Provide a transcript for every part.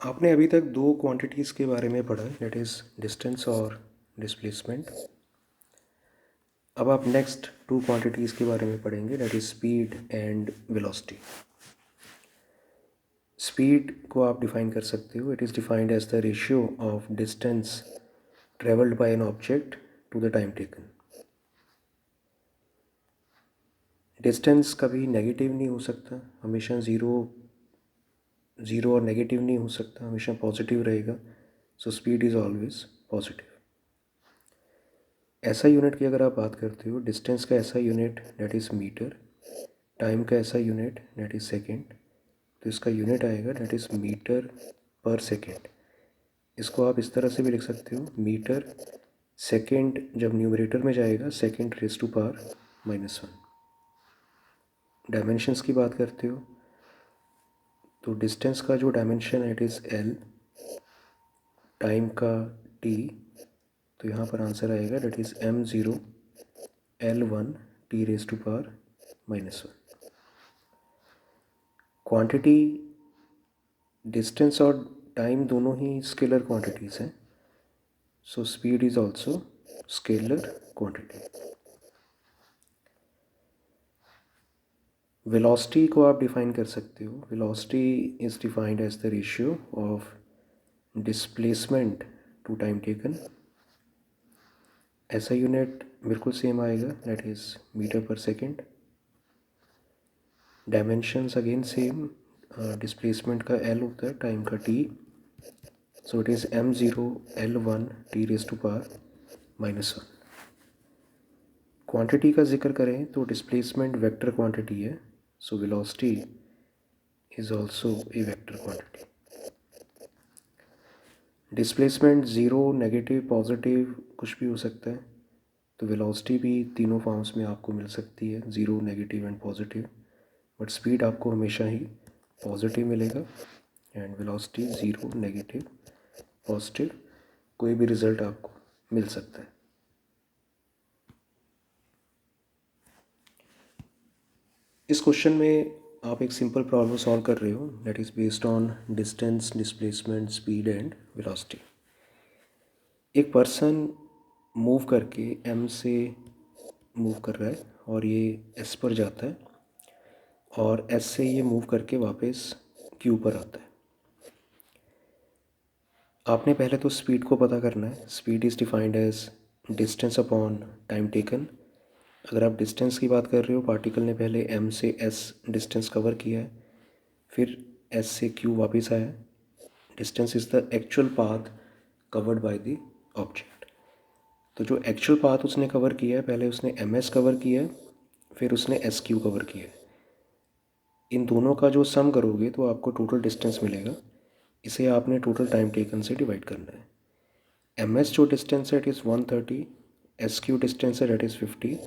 आपने अभी तक दो क्वांटिटीज़ के बारे में पढ़ा है, दैट इज़ डिस्टेंस और डिस्प्लेसमेंट। अब आप नेक्स्ट टू क्वांटिटीज़ के बारे में पढ़ेंगे, that is speed and velocity. Speed को आप डिफाइन कर सकते हो, it is defined as the ratio of distance travelled by an object to the time taken. Distance कभी नेगेटिव नहीं हो सकता, हमेशा ज़ीरो और नेगेटिव नहीं हो सकता, हमेशा पॉजिटिव रहेगा। So speed is always positive. SI unit की अगर आप बात करते हो, डिस्टेंस का SI unit that is metre, time का SI unit that is second, तो इसका यूनिट आएगा that is metre per second. इसको आप इस तरह से भी लिख सकते हो, मीटर सेकेंड जब न्यूमरेटर में जाएगा second raise to power -1। Dimensions की बात करते हो तो डिस्टेंस का जो डायमेंशन है इट इज़ एल, टाइम का टी, तो यहाँ पर आंसर आएगा that is m0 L1 t raise to power -1। Quantity, distance और टाइम दोनों ही स्केलर क्वांटिटीज़ हैं, so speed is also scalar quantity. Velocity को आप डिफाइन कर सकते हो, velocity is defined as the ratio of displacement to time taken. SI unit बिल्कुल सेम आएगा that is metre per second. Dimensions again same, displacement का L होता है, टाइम का T, so it is m0 L1 t raise to power -1। Quantity का जिक्र करें तो डिस्प्लेसमेंट वेक्टर क्वांटिटी है, so velocity is also a vector quantity. Displacement zero, negative, positive कुछ भी हो सकता है, तो वेलोसिटी भी तीनों फॉर्म्स में आपको मिल सकती है, zero, negative and positive. But speed आपको हमेशा ही पॉजिटिव मिलेगा and velocity zero, negative, positive, कोई भी रिज़ल्ट आपको मिल सकता है। इस क्वेश्चन में आप एक सिंपल प्रॉब्लम सॉल्व कर रहे हो that is based on distance, displacement, speed and velocity. एक पर्सन मूव करके m से मूव कर रहा है और ये s पर जाता है और s से ये मूव करके वापस q पर आता है। आपने पहले तो स्पीड को पता करना है। Speed is defined as distance upon time taken. अगर आप डिस्टेंस की बात कर रहे हो, पार्टिकल ने पहले m से s डिस्टेंस कवर किया है, फिर s से q वापस आया। Distance is the actual path covered by the object. तो जो एक्चुअल पाथ उसने कवर किया है, पहले उसने ms कवर किया है, फिर उसने sq कवर किया है। इन दोनों का जो सम करोगे तो आपको टोटल डिस्टेंस मिलेगा। इसे आपने टोटल टाइम टेकन से डिवाइड करना है। ms जो डिस्टेंस है इट इज़ 130, sq डिस्टेंस है डेट इज़ 50,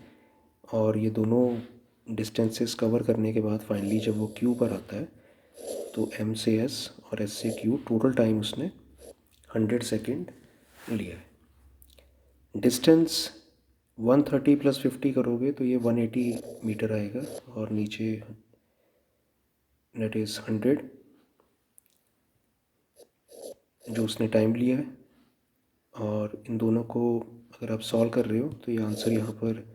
और ये दोनों डिस्टेंसेस कवर करने के बाद फाइनली जब वो q पर आता है तो m से s और s से q टोटल टाइम उसने 100 सेकेंड लिया है। डिस्टेंस 130 + 50 करोगे तो ये 180 मीटर आएगा और नीचे दैट इज़ 100 जो उसने टाइम लिया है, और इन दोनों को अगर आप सॉल्व कर रहे हो तो ये आंसर यहाँ पर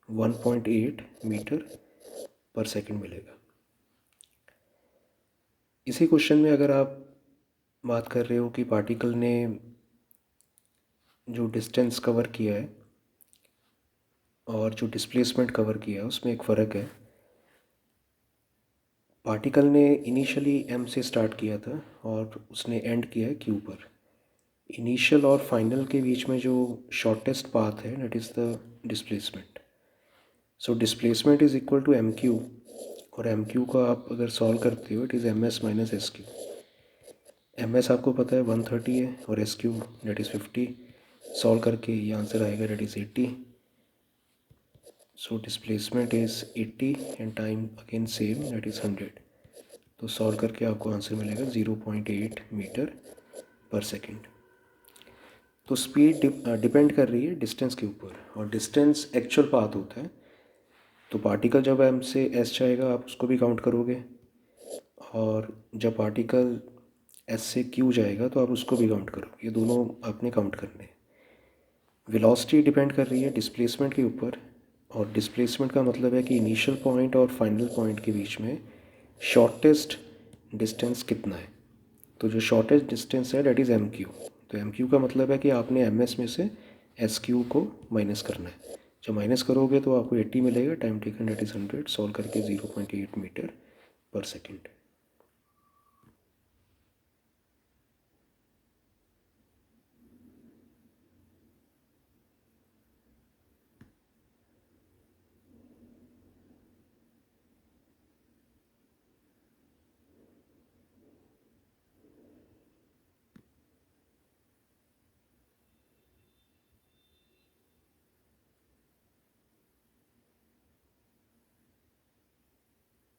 1.8 मीटर पर सेकंड मिलेगा। इसी क्वेश्चन में अगर आप बात कर रहे हो कि पार्टिकल ने जो डिस्टेंस कवर किया है और जो डिस्प्लेसमेंट कवर किया है उसमें एक फ़र्क है। पार्टिकल ने इनिशियली m से स्टार्ट किया था और उसने एंड किया है q पर। इनिशियल और फाइनल के बीच में जो शॉर्टेस्ट पाथ है that is the displacement. So displacement is equal to M Q, और एम क्यू को आप अगर सॉल्व करते हो it is M S minus S Q. M S आपको पता है 130 है और S Q that is 50। Solve करके ये आंसर आएगा that is 80। So displacement is 80 and time again same that is 100। तो सॉल्व करके आपको आंसर मिलेगा 0.8 मीटर पर सेकेंड। तो स्पीड डिपेंड कर रही है डिस्टेंस के ऊपर, और डिस्टेंस एक्चुअल पाथ होता है। तो पार्टिकल जब m से s जाएगा आप उसको भी काउंट करोगे, और जब पार्टिकल एस से क्यू जाएगा तो आप उसको भी काउंट करो, ये दोनों आपने काउंट करने हैं। वेलोसिटी डिपेंड कर रही है डिस्प्लेसमेंट के ऊपर, और डिस्प्लेसमेंट का मतलब है कि इनिशियल पॉइंट और फाइनल पॉइंट के बीच में शॉर्टेस्ट डिस्टेंस कितना है। तो जो शॉर्टेस्ट डिस्टेंस है डेट इज़ एम क्यू। तो एम क्यू का मतलब है कि आपने एम एस में से एस क्यू को माइनस करना है। जब माइनस करोगे तो आपको 80 मिलेगा, time taken date is 100, solve करके 0.8 मीटर पर सेकेंड।